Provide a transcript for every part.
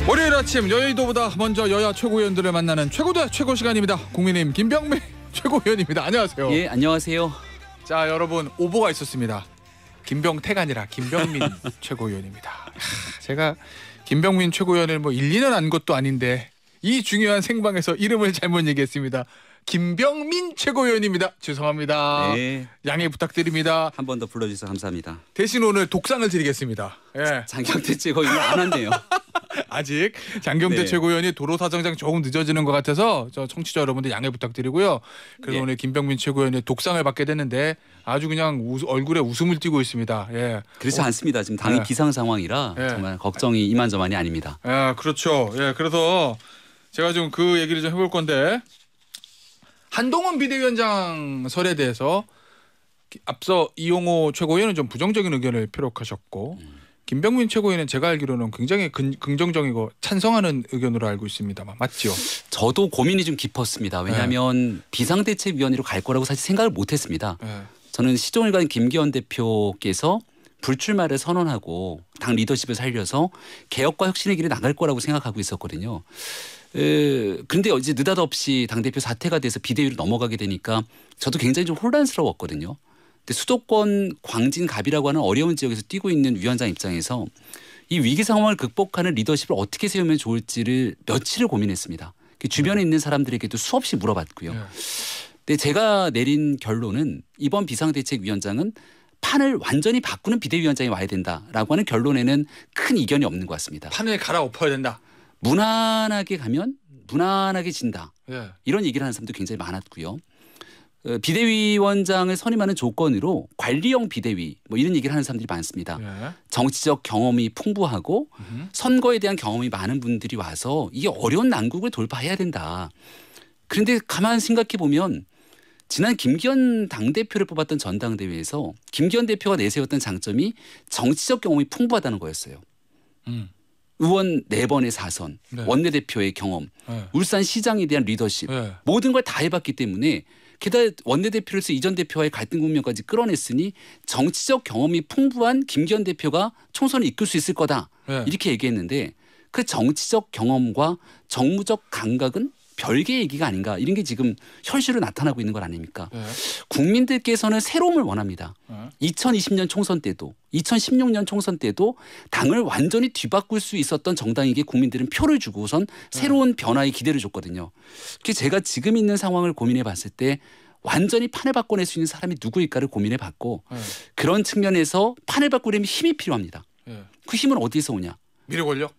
월요일 아침 여의도보다 먼저 여야 최고위원들을 만나는 최고대 최고 시간입니다. 국민의힘 김병민 최고위원입니다. 안녕하세요. 예, 안녕하세요. 자, 여러분 오보가 있었습니다. 김병태가 아니라 김병민 최고위원입니다. 제가 김병민 최고위원을 뭐 1, 2년 안 것도 아닌데 이 중요한 생방에서 이름을 잘못 얘기했습니다. 김병민 최고위원입니다. 죄송합니다. 네. 양해 부탁드립니다. 한 번 더 불러주셔서 감사합니다. 대신 오늘 독상을 드리겠습니다. 예. 장경태 최고위원 안 왔네요. 아직 장경태 네. 최고위원이 도로 사정상 조금 늦어지는 것 같아서 저 청취자 여러분들 양해 부탁드리고요. 그래서 예. 오늘 김병민 최고위원이 독상을 받게 됐는데 아주 그냥 얼굴에 웃음을 띠고 있습니다. 예. 그렇지 않습니다. 지금 당이 네. 비상 상황이라 네. 정말 걱정이 이만저만이 아닙니다. 아, 그렇죠. 예, 그래서 제가 좀 그 얘기를 좀 해볼 건데 한동훈 비대위원장 설에 대해서 앞서 이용호 최고위원은 좀 부정적인 의견을 표력하셨고 김병민 최고위원은 제가 알기로는 굉장히 긍정적이고 찬성하는 의견으로 알고 있습니다만 맞죠? 저도 고민이 좀 깊었습니다. 왜냐하면 비상대책위원회로 갈 거라고 사실 생각을 못했습니다. 예. 저는 시종일관 김기현 대표께서 불출마를 선언하고 당 리더십을 살려서 개혁과 혁신의 길에 나갈 거라고 생각하고 있었거든요. 그런데 이제 느닷없이 당대표 사퇴가 돼서 비대위로 넘어가게 되니까 저도 굉장히 좀 혼란스러웠거든요. 근데 수도권 광진갑이라고 하는 어려운 지역에서 뛰고 있는 위원장 입장에서 이 위기 상황을 극복하는 리더십을 어떻게 세우면 좋을지를 며칠을 고민했습니다. 주변에 있는 사람들에게도 수없이 물어봤고요. 근데 제가 내린 결론은 이번 비상대책위원장은 판을 완전히 바꾸는 비대위원장이 와야 된다라고 하는 결론에는 큰 이견이 없는 것 같습니다. 판을 갈아엎어야 된다. 무난하게 가면 무난하게 진다. 예. 이런 얘기를 하는 사람도 굉장히 많았고요. 비대위원장을 선임하는 조건으로 관리형 비대위 뭐 이런 얘기를 하는 사람들이 많습니다. 예. 정치적 경험이 풍부하고 선거에 대한 경험이 많은 분들이 와서 이게 어려운 난국을 돌파해야 된다. 그런데 가만 생각해 보면 지난 김기현 당대표를 뽑았던 전당대회에서 김기현 대표가 내세웠던 장점이 정치적 경험이 풍부하다는 거였어요. 의원 4번의 4선, 네. 원내대표의 경험, 네. 울산시장에 대한 리더십 네. 모든 걸 다 해봤기 때문에 게다가 원내대표로서 이전 대표와의 갈등 국면까지 끌어냈으니 정치적 경험이 풍부한 김기현 대표가 총선을 이끌 수 있을 거다. 네. 이렇게 얘기했는데 그 정치적 경험과 정무적 감각은 별개의 얘기가 아닌가 이런 게 지금 현실로 나타나고 있는 것 아닙니까? 네. 국민들께서는 새로움을 원합니다. 2020년 총선 때도 2016년 총선 때도 당을 완전히 뒤바꿀 수 있었던 정당에게 국민들은 표를 주고선 새로운 변화의 기대를 줬거든요. 그래서 제가 지금 있는 상황을 고민해 봤을 때 완전히 판을 바꿔낼 수 있는 사람이 누구일까를 고민해 봤고 그런 측면에서 판을 바꾸려면 힘이 필요합니다. 그 힘은 어디서 오냐? 미래 권력?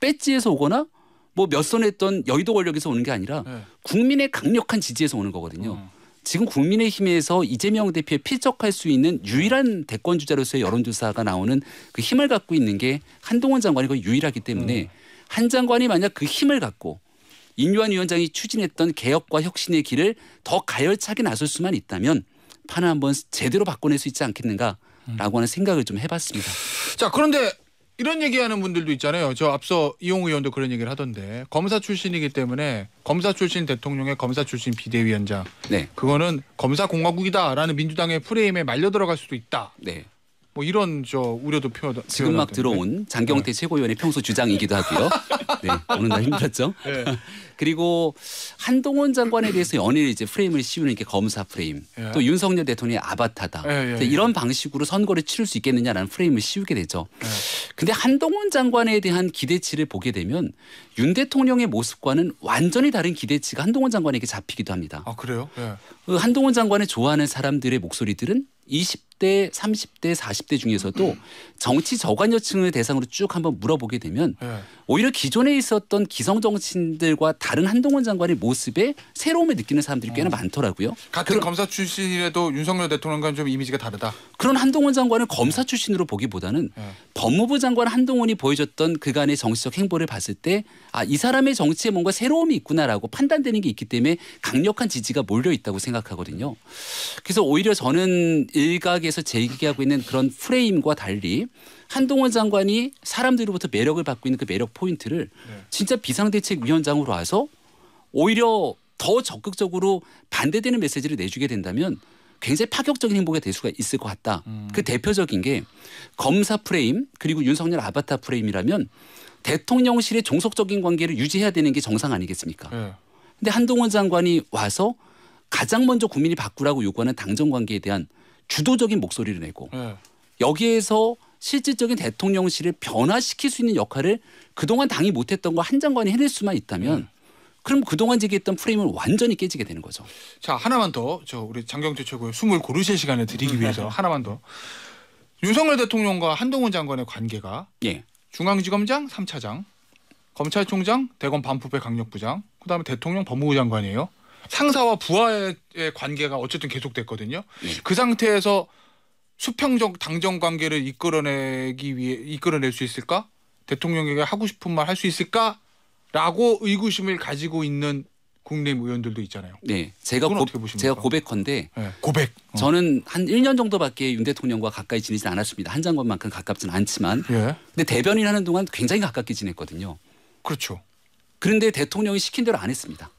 배지에서 오거나 뭐 몇 선 했던 여의도 권력에서 오는 게 아니라 국민의 강력한 지지에서 오는 거거든요. 지금 국민의힘에서 이재명 대표에 필적할 수 있는 유일한 대권 주자로서의 여론조사가 나오는 그 힘을 갖고 있는 게 한동훈 장관이 거의 유일하기 때문에 한 장관이 만약 그 힘을 갖고 인유한 위원장이 추진했던 개혁과 혁신의 길을 더 가열차게 나설 수만 있다면 판을 한번 제대로 바꿔낼 수 있지 않겠는가라고 하는 생각을 좀 해봤습니다. 자, 그런데 이런 얘기하는 분들도 있잖아요. 저 앞서 이용우 의원도 그런 얘기를 하던데 검사 출신이기 때문에 검사 출신 대통령의 검사 출신 비대위원장 네. 그거는 검사 공화국이다라는 민주당의 프레임에 말려 들어갈 수도 있다. 네. 뭐 이런 저 우려도 표현. 지금 막 들어온 장경태 최고위원의 평소 주장이기도 하고요. 네, 어느 날 힘들었죠. 네. 그리고 한동훈 장관에 대해서 연일 이제 프레임을 씌우는 게 검사 프레임. 예. 또 윤석열 대통령의 아바타다. 예. 이런 방식으로 선거를 치를 수 있겠느냐라는 프레임을 씌우게 되죠. 예. 근데 한동훈 장관에 대한 기대치를 보게 되면 윤 대통령의 모습과는 완전히 다른 기대치가 한동훈 장관에게 잡히기도 합니다. 아, 그래요? 예. 그 한동훈 장관을 좋아하는 사람들의 목소리들은 20대, 30대, 40대 중에서도 정치 저관여층을 대상으로 쭉 한번 물어보게 되면 오히려 기존에 있었던 기성 정치인들과 다른 한동훈 장관의 모습에 새로움을 느끼는 사람들이 꽤나 많더라고요. 같은 검사 출신이라도 윤석열 대통령과는 좀 이미지가 다르다. 그런 한동훈 장관을 검사 출신으로 보기보다는 법무부 장관 한동훈이 보여줬던 그간의 정치적 행보를 봤을 때 아, 이 사람의 정치에 뭔가 새로움이 있구나라고 판단되는 게 있기 때문에 강력한 지지가 몰려 있다고 생각하거든요. 그래서 오히려 저는 일각에서 제기하고 있는 그런 프레임과 달리 한동훈 장관이 사람들로부터 매력을 받고 있는 그 매력 포인트를 진짜 비상대책위원장으로 와서 오히려 더 적극적으로 반대되는 메시지를 내주게 된다면 굉장히 파격적인 행보가 될 수가 있을 것 같다. 그 대표적인 게 검사 프레임 그리고 윤석열 아바타 프레임이라면 대통령실의 종속적인 관계를 유지해야 되는 게 정상 아니겠습니까? 예. 근데 한동훈 장관이 와서 가장 먼저 국민이 바꾸라고 요구하는 당정 관계에 대한 주도적인 목소리를 내고 예. 여기에서 실질적인 대통령실을 변화시킬 수 있는 역할을 그동안 당이 못했던 거 한 장관이 해낼 수만 있다면 그럼 그동안 제기했던 프레임을 완전히 깨지게 되는 거죠. 자, 하나만 더 우리 장경태 최고의 숨을 고르실 시간을 드리기 위해서 하나만 더. 윤석열 대통령과 한동훈 장관의 관계가 예. 중앙지검장 3차장, 검찰총장, 대검 반부패 강력부장, 그다음에 대통령 법무부 장관이에요. 상사와 부하의 관계가 어쨌든 계속됐거든요. 그 상태에서 수평적 당정 관계를 이끌어낼 수 있을까? 대통령에게 하고 싶은 말 할 수 있을까?라고 의구심을 가지고 있는 국민의힘 의원들도 있잖아요. 네, 그건 어떻게 보십니까? 제가 고백컨대 네, 고백. 저는 한 1년 정도밖에 윤 대통령과 가까이 지내지 않았습니다. 한 장관만큼 가깝지는 않지만. 예. 근데 대변인 하는 동안 굉장히 가깝게 지냈거든요. 그렇죠. 그런데 대통령이 시킨 대로 안 했습니다.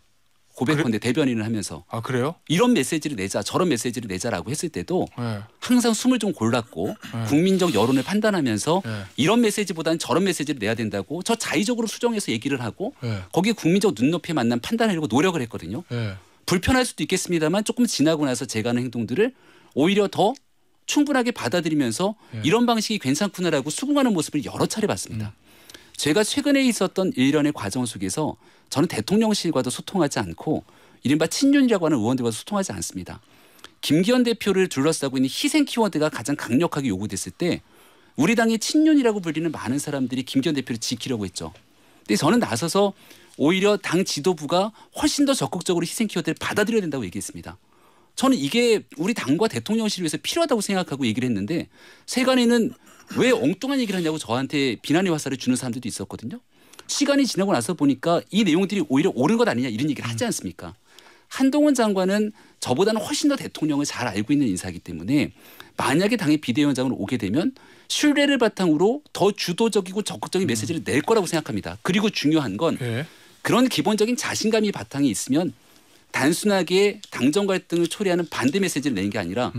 고백컨대 대변인을 하면서 아, 그래요? 이런 메시지를 내자 저런 메시지를 내자라고 했을 때도 예. 항상 숨을 좀 골랐고 국민적 여론을 판단하면서 예. 이런 메시지보다는 저런 메시지를 내야 된다고 저 자의적으로 수정해서 얘기를 하고 예. 거기에 국민적 눈높이에 맞는 판단하려고 노력을 했거든요. 예. 불편할 수도 있겠습니다만 조금 지나고 나서 제가 하는 행동들을 오히려 더 충분하게 받아들이면서 이런 방식이 괜찮구나라고 수긍하는 모습을 여러 차례 봤습니다. 제가 최근에 있었던 일련의 과정 속에서 저는 대통령실과도 소통하지 않고 이른바 친윤이라고 하는 의원들과도 소통하지 않습니다. 김기현 대표를 둘러싸고 있는 희생 키워드가 가장 강력하게 요구됐을 때 우리 당의 친윤이라고 불리는 많은 사람들이 김기현 대표를 지키려고 했죠. 근데 저는 나서서 오히려 당 지도부가 훨씬 더 적극적으로 희생 키워드를 받아들여야 된다고 얘기했습니다. 저는 이게 우리 당과 대통령실을 위해서 필요하다고 생각하고 얘기를 했는데 세간에는 왜 엉뚱한 얘기를 하냐고 저한테 비난의 화살을 주는 사람들도 있었거든요. 시간이 지나고 나서 보니까 이 내용들이 오히려 옳은 것 아니냐 이런 얘기를 하지 않습니까? 한동훈 장관은 저보다는 훨씬 더 대통령을 잘 알고 있는 인사이기 때문에 만약에 당의 비대위원장으로 오게 되면 신뢰를 바탕으로 더 주도적이고 적극적인 메시지를 낼 거라고 생각합니다. 그리고 중요한 건 예. 그런 기본적인 자신감이 바탕이 있으면 단순하게 당정 갈등을 초래하는 반대 메시지를 내는 게 아니라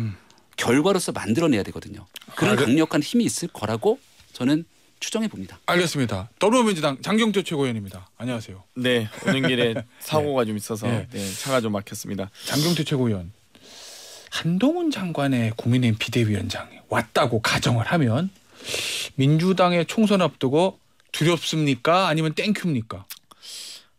결과로서 만들어내야 되거든요. 그런 강력한 힘이 있을 거라고 저는 추정해 봅니다. 알겠습니다. 더불어민주당 장경태 최고위원입니다. 안녕하세요. 네, 오는 길에 사고가 좀 있어서 네. 차가 좀 막혔습니다. 장경태 최고위원. 한동훈 장관의 국민의힘 비대위원장이 왔다고 가정을 하면 민주당의 총선 앞두고 두렵습니까? 아니면 땡큐입니까?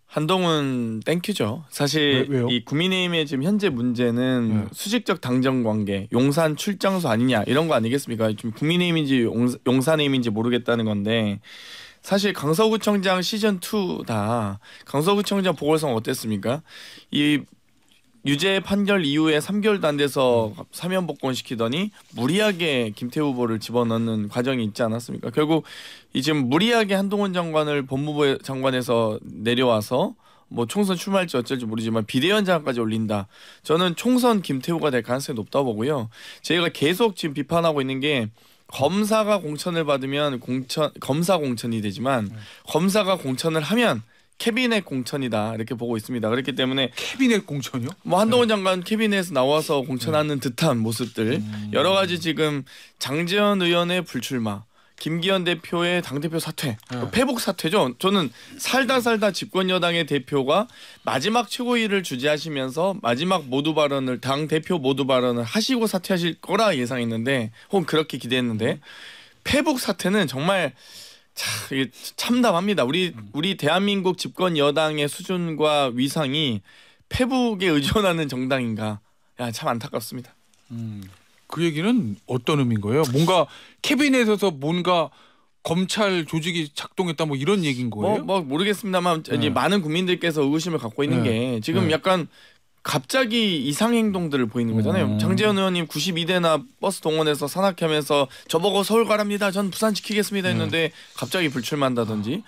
한동훈 땡큐죠. 사실 왜요? 이 국민의힘의 지금 현재 문제는 수직적 당정 관계, 용산 출장소 아니냐 이런 거 아니겠습니까? 지금 국민의힘인지 용산의힘인지 모르겠다는 건데 사실 강서구청장 시즌 2다 강서구청장 보궐선 어땠습니까? 이 유죄 판결 이후에 3개월도 안 돼서 사면 복권시키더니 무리하게 김태우 후보를 집어넣는 과정이 있지 않았습니까? 결국 이 지금 무리하게 한동훈 장관을 법무부 장관에서 내려와서 뭐 총선 출마할지 어쩔지 모르지만 비대위원장까지 올린다. 저는 총선 김태우가 될 가능성이 높다고 보고요. 저희가 계속 지금 비판하고 있는 게 검사가 공천을 받으면 검사 공천이 되지만 검사가 공천을 하면 캐비넷 공천이다 이렇게 보고 있습니다. 그렇기 때문에 캐비넷 공천이요? 뭐 한동훈 장관 캐비넷에서 나와서 공천하는 듯한 모습들 여러 가지 지금 장제원 의원의 불출마, 김기현 대표의 당대표 사퇴, 패복 사퇴죠. 저는 살다 집권 여당의 대표가 마지막 최고위를 주재하시면서 마지막 모두 발언을 당 대표 모두 발언을 하시고 사퇴하실 거라 예상했는데 혹은 그렇게 기대했는데 패복 사퇴는 정말 이게 참담합니다. 우리 대한민국 집권 여당의 수준과 위상이 패북에 의존하는 정당인가? 야, 참 안타깝습니다. 그 얘기는 어떤 의미인 거예요? 뭔가 캐비넷에서 뭔가 검찰 조직이 작동했다 뭐 이런 얘기인 거예요? 뭐 모르겠습니다만 이제 많은 국민들께서 의구심을 갖고 있는 게 지금 약간 갑자기 이상 행동들을 보이는 거잖아요. 장제원 의원님 92대나 버스 동원해서 산악하면서 저보고 서울 가랍니다. 전 부산 지키겠습니다 했는데 갑자기 불출마한다든지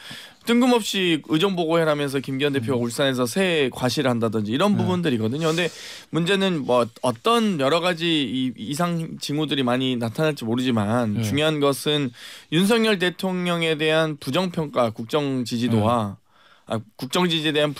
뜬금없이 의정보고회라면서 김기현 대표가 울산에서 새 과시를 한다든지 이런 부분들이거든요. 근데 문제는 뭐 어떤 여러 가지 이상 징후들이 많이 나타날지 모르지만 중요한 것은 윤석열 대통령에 대한 부정평가 국정 지지도와 국정 지지에 대한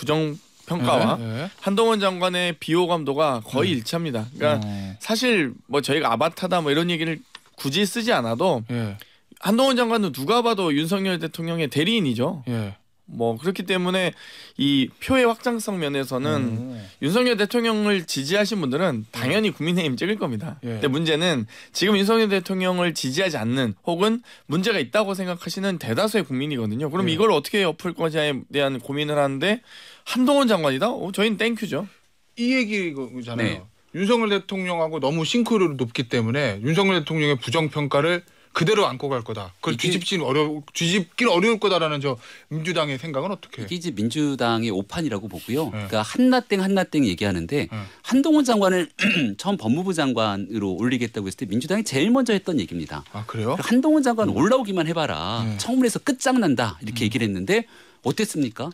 평가와 예. 한동훈 장관의 비호감도가 거의 일치합니다. 그러니까 사실 뭐 저희가 아바타다 뭐 이런 얘기를 굳이 쓰지 않아도 예. 한동훈 장관은 누가 봐도 윤석열 대통령의 대리인이죠. 예. 뭐 그렇기 때문에 이 표의 확장성 면에서는 윤석열 대통령을 지지하신 분들은 당연히 국민의힘 찍을 겁니다. 예. 근데 문제는 지금 윤석열 대통령을 지지하지 않는 혹은 문제가 있다고 생각하시는 대다수의 국민이거든요. 그럼 예. 이걸 어떻게 엎을 것에 대한 고민을 하는데 한동훈 장관이다? 저희는 땡큐죠. 이 얘기잖아요. 네. 윤석열 대통령하고 너무 싱크로율이 높기 때문에 윤석열 대통령의 부정평가를 그대로 안고 갈 거다. 그걸 뒤집기는 어려울 거다라는 저 민주당의 생각은 어떻게? 이게 이제 민주당의 오판이라고 보고요. 네. 그러니까 한나땡 얘기하는데 한동훈 장관을 처음 법무부 장관으로 올리겠다고 했을 때 민주당이 제일 먼저 했던 얘기입니다. 아 그래요? 한동훈 장관 올라오기만 해봐라. 네. 청문회에서 끝장난다. 이렇게 얘기를 했는데 어땠습니까?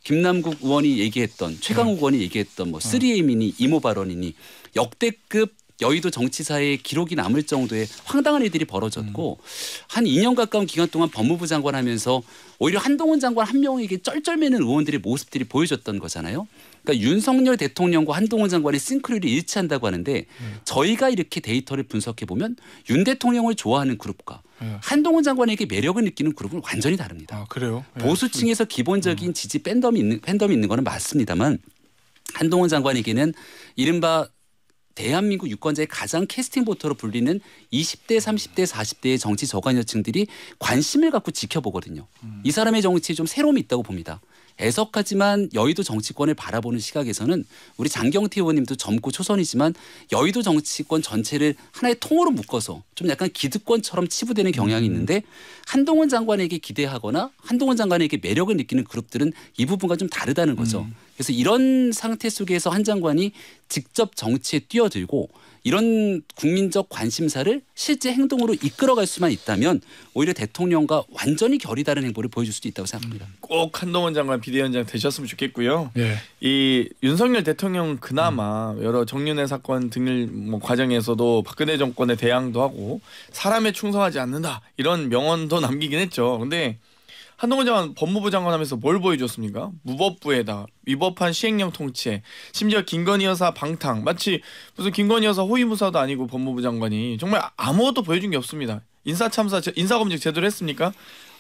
김남국 의원이 얘기했던 최강욱 의원이 얘기했던 뭐 3M이니 이모 발언이니 역대급 여의도 정치사에 기록이 남을 정도의 황당한 일들이 벌어졌고 한 2년 가까운 기간 동안 법무부 장관 하면서 오히려 한동훈 장관 한 명에게 쩔쩔매는 의원들의 모습들이 보여줬던 거잖아요. 그러니까 윤석열 대통령과 한동훈 장관의 싱크로율이 일치한다고 하는데 저희가 이렇게 데이터를 분석해 보면 윤 대통령을 좋아하는 그룹과 한동훈 장관에게 매력을 느끼는 그룹은 완전히 다릅니다. 아 그래요? 예. 보수층에서 기본적인 지지 팬덤이 있는 거는 맞습니다만 한동훈 장관에게는 이른바 대한민국 유권자의 가장 캐스팅 보터로 불리는 20대, 30대, 40대의 정치 저간여층들이 관심을 갖고 지켜보거든요. 이 사람의 정치에 좀 새로움이 있다고 봅니다. 애석하지만 여의도 정치권을 바라보는 시각에서는 우리 장경태 의원님도 젊고 초선이지만 여의도 정치권 전체를 하나의 통으로 묶어서 좀 약간 기득권처럼 치부되는 경향이 있는데 한동훈 장관에게 기대하거나 한동훈 장관에게 매력을 느끼는 그룹들은 이 부분과 좀 다르다는 거죠. 그래서 이런 상태 속에서 한 장관이 직접 정치에 뛰어들고 이런 국민적 관심사를 실제 행동으로 이끌어갈 수만 있다면 오히려 대통령과 완전히 결이 다른 행보를 보여줄 수도 있다고 생각합니다. 꼭 한동훈 장관 비대위원장 되셨으면 좋겠고요. 예. 이 윤석열 대통령 그나마 여러 정윤회 사건 등을 뭐 과정에서도 박근혜 정권에 대항도 하고 사람에 충성하지 않는다 이런 명언도 남기긴 했죠. 근데 한동훈 장관 법무부 장관 하면서 뭘 보여줬습니까? 무법부에다 위법한 시행령 통치에 심지어 김건희 여사 방탕 마치 무슨 김건희 여사 호위무사도 아니고 법무부 장관이 정말 아무것도 보여준 게 없습니다. 인사참사 인사검증 제대로 했습니까?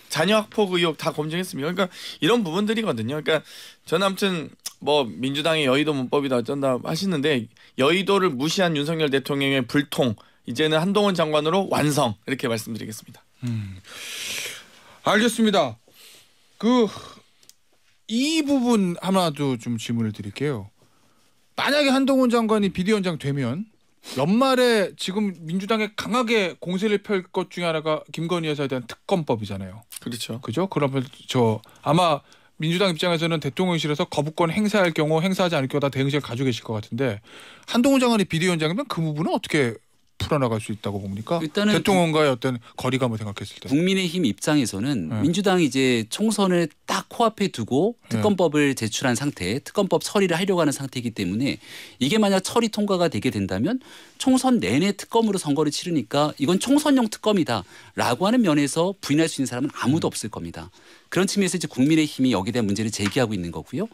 자녀 학폭 의혹 다 검증했습니까? 그러니까 이런 부분들이거든요. 그러니까 저는 아무튼 뭐 민주당의 여의도 문법이다 어쩐다 하시는데 여의도를 무시한 윤석열 대통령의 불통 이제는 한동훈 장관으로 완성 이렇게 말씀드리겠습니다. 알겠습니다. 이 부분 하나도 좀 질문을 드릴게요. 만약에 한동훈 장관이 비대위원장 되면 연말에 지금 민주당에 강하게 공세를 펼 것 중에 하나가 김건희 여사에 대한 특검법이잖아요. 그렇죠. 그죠? 그러면 아마 민주당 입장에서는 대통령실에서 거부권 행사할 경우 행사하지 않을 경우 다 대응책을 가지고 계실 것 같은데 한동훈 장관이 비대위원장이면 그 부분은 어떻게 풀어나갈 수 있다고 봅니까? 일단은 대통령과의 어떤 거리감을 생각했을 때. 국민의힘 입장에서는 네. 민주당이 이제 총선을 딱 코앞에 두고 특검법을 제출한 상태, 특검법 처리를 하려고 하는 상태이기 때문에 이게 만약 처리 통과가 되게 된다면 총선 내내 특검으로 선거를 치르니까 이건 총선용 특검이다라고 하는 면에서 부인할 수 있는 사람은 아무도 없을 겁니다. 그런 측면에서 이제 국민의힘이 여기에 대한 문제를 제기하고 있는 거고요.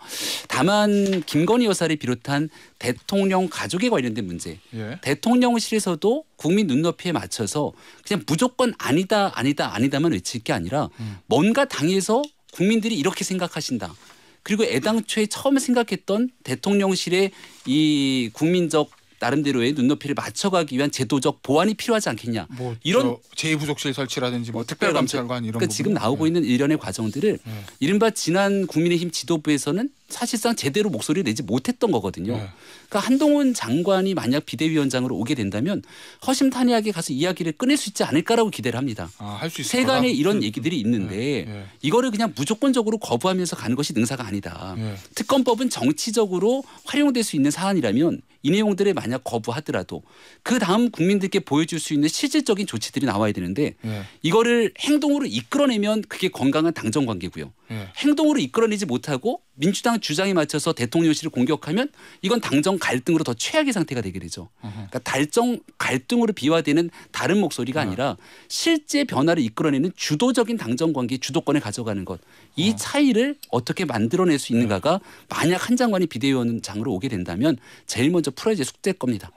다만 김건희 여사를 비롯한 대통령 가족에 관련된 문제, 예. 대통령실에서도 국민 눈높이에 맞춰서 그냥 무조건 아니다만 외칠 게 아니라 뭔가 당에서 국민들이 이렇게 생각하신다. 그리고 애당초에 처음 생각했던 대통령실의 이 국민적 나름대로의 눈높이를 맞춰가기 위한 제도적 보완이 필요하지 않겠냐. 뭐 이런 제2부속실 설치라든지 뭐 특별감찰관 이런 그러니까 지금 부분. 나오고 있는 일련의 과정들을 이른바 지난 국민의힘 지도부에서는 사실상 제대로 목소리를 내지 못했던 거거든요. 그러니까 한동훈 장관이 만약 비대위원장으로 오게 된다면 허심탄회하게 가서 이야기를 꺼낼 수 있지 않을까라고 기대를 합니다. 할 수 있을 세간에 거다? 이런 얘기들이 있는데 이거를 그냥 무조건적으로 거부하면서 가는 것이 능사가 아니다. 특검법은 정치적으로 활용될 수 있는 사안이라면 이 내용들을 만약 거부하더라도 그 다음 국민들께 보여줄 수 있는 실질적인 조치들이 나와야 되는데 이거를 행동으로 이끌어내면 그게 건강한 당정 관계고요. 행동으로 이끌어내지 못하고 민주당 주장에 맞춰서 대통령실을 공격하면 이건 당정 갈등으로 더 최악의 상태가 되게 되죠. 그러니까 갈등으로 비화되는 다른 목소리가 아니라 실제 변화를 이끌어내는 주도적인 당정 관계 주도권을 가져가는 것. 이 차이를 어떻게 만들어낼 수 있는가가 만약 한 장관이 비대위원장으로 오게 된다면 제일 먼저 풀어야 될 숙제일 겁니다.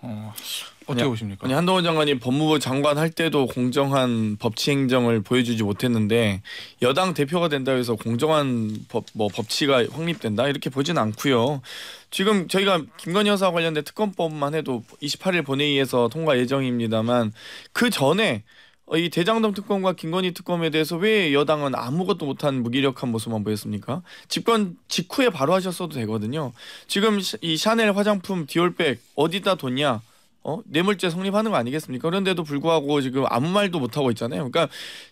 어떻게 보십니까? 아니 한동훈 장관이 법무부 장관 할 때도 공정한 법치 행정을 보여주지 못했는데 여당 대표가 된다 해서 공정한 법치가 확립된다 이렇게 보지는 않고요. 지금 저희가 김건희 여사 관련된 특검법만 해도 28일 본회의에서 통과 예정입니다만 그 전에 이 대장동 특검과 김건희 특검에 대해서 왜 여당은 아무것도 못한 무기력한 모습만 보였습니까? 집권 직후에 바로 하셨어도 되거든요. 지금 이 샤넬 화장품 디올백 어디다 뒀냐? 뇌물죄 성립하는 거 아니겠습니까? 그런데도 불구하고 지금 아무 말도 못하고 있잖아요. 그러니까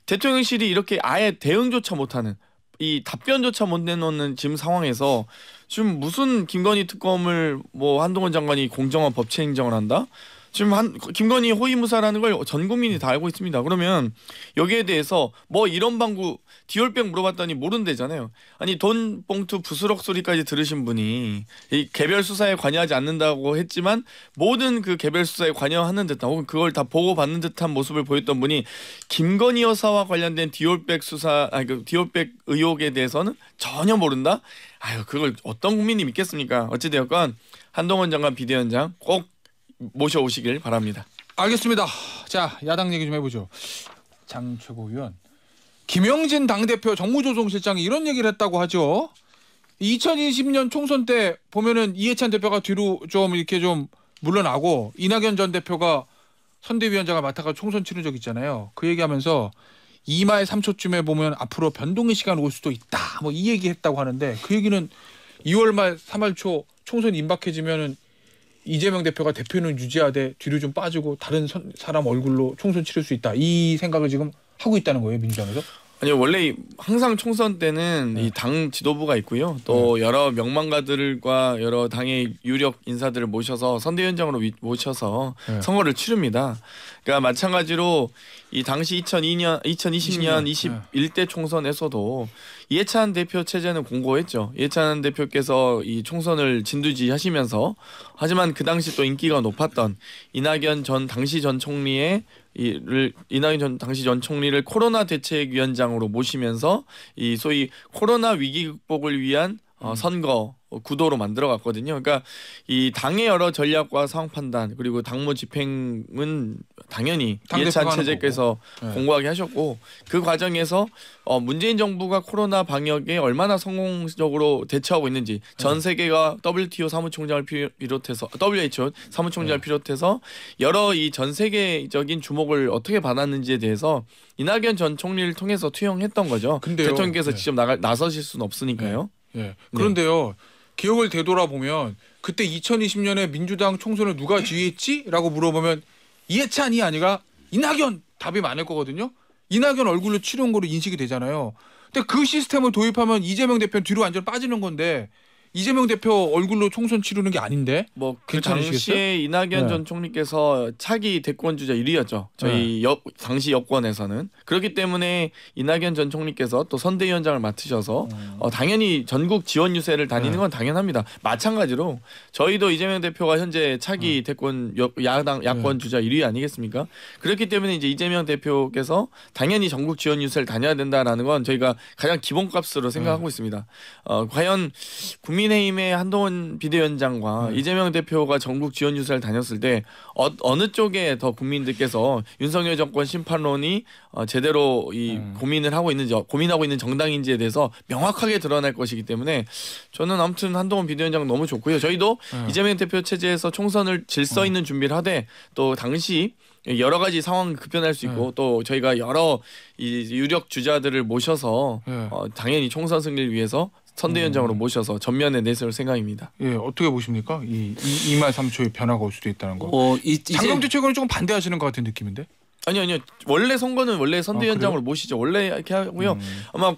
대통령실이 이렇게 아예 대응조차 못하는 이 답변조차 못 내놓는 지금 상황에서 지금 무슨 김건희 특검을 뭐 한동훈 장관이 공정한 법치 행정을 한다? 지금 김건희 호위무사라는 걸 전 국민이 다 알고 있습니다. 그러면 여기에 대해서 뭐 이런 방구 디올백 물어봤더니 모른대잖아요. 아니 돈 봉투 부스럭 소리까지 들으신 분이 이 개별 수사에 관여하지 않는다고 했지만 모든 그 개별 수사에 관여하는 듯한 혹은 그걸 다 보고받는 듯한 모습을 보였던 분이 김건희 여사와 관련된 디올백 그 디올백 의혹에 대해서는 전혀 모른다? 아유 그걸 어떤 국민이 믿겠습니까? 어찌되었건 한동훈 장관 비대위원장 꼭 모셔오시길 바랍니다. 알겠습니다. 자 야당 얘기 좀 해보죠. 장 최고위원 김영진 당대표 정무조정실장이 이런 얘기를 했다고 하죠. 2020년 총선 때 보면은 이해찬 대표가 뒤로 좀 이렇게 좀 물러나고 이낙연 전 대표가 선대위원장을 맡아가 총선 치른 적 있잖아요. 그 얘기하면서 2말 3초쯤에 보면 앞으로 변동의 시간 올 수도 있다. 뭐 이 얘기했다고 하는데 그 얘기는 2월 말 3월 초 총선 임박해지면은 이재명 대표가 대표는 유지하되 뒤로 좀 빠지고 다른 사람 얼굴로 총선 치를 수 있다. 이 생각을 지금 하고 있다는 거예요, 민주당에서? 아니요, 원래 항상 총선 때는 이 당 지도부가 있고요. 또 여러 명망가들과 여러 당의 유력 인사들을 모셔서 선대위원장으로 모셔서 선거를 치릅니다. 그러니까 마찬가지로 이 당시 2020년 21대 총선에서도 이해찬 대표 체제는 공고했죠. 이해찬 대표께서 이 총선을 진두지하시면서 하지만 그 당시 또 인기가 높았던 이낙연 전 당시 전 총리의 이낙연 당시 전 총리를 코로나 대책위원장으로 모시면서 이 소위 코로나 위기 극복을 위한 선거 구도로 만들어갔거든요. 그러니까 이 당의 여러 전략과 상황 판단 그리고 당무 집행은 당연히 이해찬 체제께서 공고하게 하셨고 그 과정에서 문재인 정부가 코로나 방역에 얼마나 성공적으로 대처하고 있는지 전 세계가 WTO 사무총장을 비롯해서 WHO 사무총장을 비롯해서 여러 이 전 세계적인 주목을 어떻게 받았는지에 대해서 이낙연 전 총리를 통해서 투영했던 거죠. 근데요, 대통령께서 직접 나서실 수는 없으니까요. 그런데요. 기억을 되돌아보면 그때 2020년에 민주당 총선을 누가 지휘했지? 라고 물어보면 이해찬이 아니라 이낙연 답이 많을 거거든요. 이낙연 얼굴로 치러온 거로 인식이 되잖아요. 근데 그 시스템을 도입하면 이재명 대표는 뒤로 완전 빠지는 건데 이재명 대표 얼굴로 총선 치르는 게 아닌데 뭐 그 당시에 이낙연 전 총리께서 차기 대권 주자 1위였죠. 저희 당시 여권에서는. 그렇기 때문에 이낙연 전 총리께서 또 선대위원장을 맡으셔서 당연히 전국 지원 유세를 다니는 건 당연합니다. 마찬가지로 저희도 이재명 대표가 현재 차기 대권 야권 주자 1위 아니겠습니까? 그렇기 때문에 이제 이재명 대표께서 당연히 전국 지원 유세를 다녀야 된다라는 건 저희가 가장 기본값으로 생각하고 있습니다. 과연 국민의힘의 한동훈 비대위원장과 이재명 대표가 전국 지원 유세를 다녔을 때 어느 쪽에 더 국민들께서 윤석열 정권 심판론이 제대로 이 고민하고 있는 정당인지에 대해서 명확하게 드러날 것이기 때문에 저는 아무튼 한동훈 비대위원장 너무 좋고요. 저희도 이재명 대표 체제에서 총선을 질서 있는 준비를 하되 또 당시 여러 가지 상황 급변할 수 있고 또 저희가 여러 이 유력 주자들을 모셔서 당연히 총선 승리를 위해서 선대위원장으로 모셔서 전면에 내세울 생각입니다. 예, 어떻게 보십니까? 이 2말 3초의 변화가 올 수도 있다는 거. 장경태 최고는 조금 반대하시는 것 같은 느낌인데? 아니요. 원래 선거는 원래 선대위원장으로 모시죠. 원래 이렇게 하고요. 아마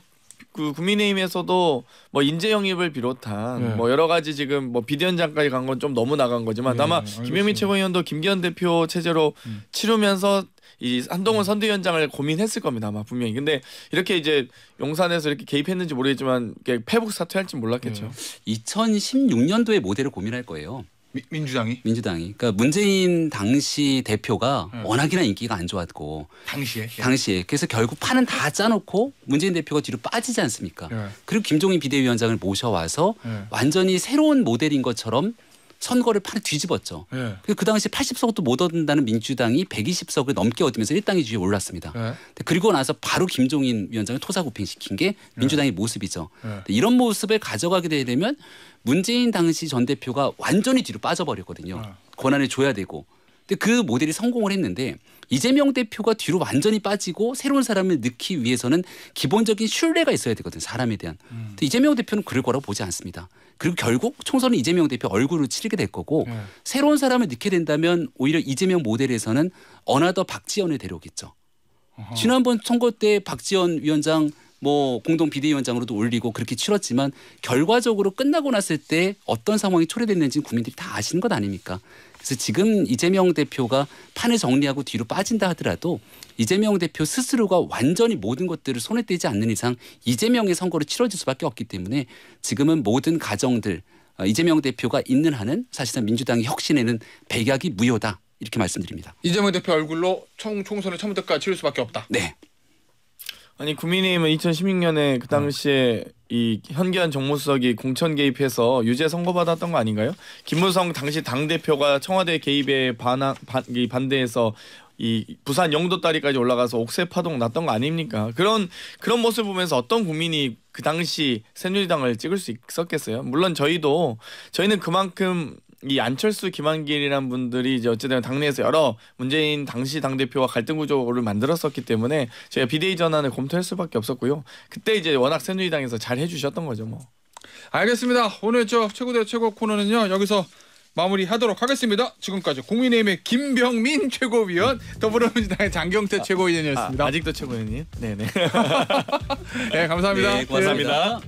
그 국민의힘에서도 뭐 인재 영입을 비롯한 네. 뭐 여러 가지 지금 뭐 비대위원장까지 간 건 좀 너무 나간 거지만 네, 아마 알겠습니다. 김영민 최고위원도 김기현 대표 체제로 치르면서 이 한동훈 선대위원장을 고민했을 겁니다 아마 분명히. 근데 이렇게 이제 용산에서 이렇게 개입했는지 모르겠지만 이렇게 패북 사퇴할지 몰랐겠죠. 2016년도의 모델을 고민할 거예요. 민주당이 민주당이. 그러니까 문재인 당시 대표가 네. 워낙이나 인기가 안 좋았고 당시에. 당시에 그래서 결국 판은 다 짜놓고 문재인 대표가 뒤로 빠지지 않습니까? 예. 그리고 김종인 비대위원장을 모셔와서 예. 완전히 새로운 모델인 것처럼 선거를 판을 뒤집었죠. 예. 그 당시 80석도 못 얻는다는 민주당이 120석을 넘게 얻으면서 1당의 지위에 올랐습니다. 예. 그리고 나서 바로 김종인 위원장을 토사구팽시킨 게 민주당의 모습이죠. 예. 이런 모습을 가져가게 되려면 문재인 당시 전 대표가 완전히 뒤로 빠져버렸거든요. 권한을 줘야 되고. 근데 그 모델이 성공을 했는데 이재명 대표가 뒤로 완전히 빠지고 새로운 사람을 넣기 위해서는 기본적인 신뢰가 있어야 되거든요. 사람에 대한. 근데 이재명 대표는 그럴 거라고 보지 않습니다. 그리고 결국 총선은 이재명 대표 얼굴로 치르게 될 거고 예. 새로운 사람을 넣게 된다면 오히려 이재명 모델에서는 어나더 박지원을 데려오겠죠. 지난번 선거 때 박지원 위원장 뭐 공동 비대위원장으로도 올리고 그렇게 치렀지만 결과적으로 끝나고 났을 때 어떤 상황이 초래됐는지 국민들이 다 아시는 것 아닙니까? 그래서 지금 이재명 대표가 판을 정리하고 뒤로 빠진다 하더라도 이재명 대표 스스로가 완전히 모든 것들을 손에 떼지 않는 이상 이재명의 선거로 치러질 수밖에 없기 때문에 지금은 모든 가정들 이재명 대표가 있는 한은 사실상 민주당의 혁신에는 백약이 무효다 이렇게 말씀드립니다. 이재명 대표 얼굴로 총선을 처음부터까지 치를 수밖에 없다. 네. 아니 국민의힘은 2016년에 그 당시에 이 현기환 정무수석이 공천 개입해서 유죄 선고받았던 거 아닌가요? 김무성 당시 당 대표가 청와대 개입에 반대해서 이 부산 영도다리까지 올라가서 옥새 파동 났던 거 아닙니까? 그런 모습 보면서 어떤 국민이 그 당시 새누리당을 찍을 수 있었겠어요? 물론 저희는 그만큼 이 안철수, 김한길이란 분들이 이제 어쨌든 당내에서 여러 문재인 당시 당 대표와 갈등 구조를 만들었었기 때문에 저희가 비대위 전환을 검토할 수밖에 없었고요. 그때 이제 워낙 새누리당에서 잘 해주셨던 거죠, 뭐. 알겠습니다. 오늘 저 최고대 최고 코너는요 여기서 마무리하도록 하겠습니다. 지금까지 국민의힘의 김병민 최고위원, 더불어민주당의 장경태 최고위원이었습니다. 아직도 최고위원님. 네네. 네, 감사합니다. 네, 고맙습니다.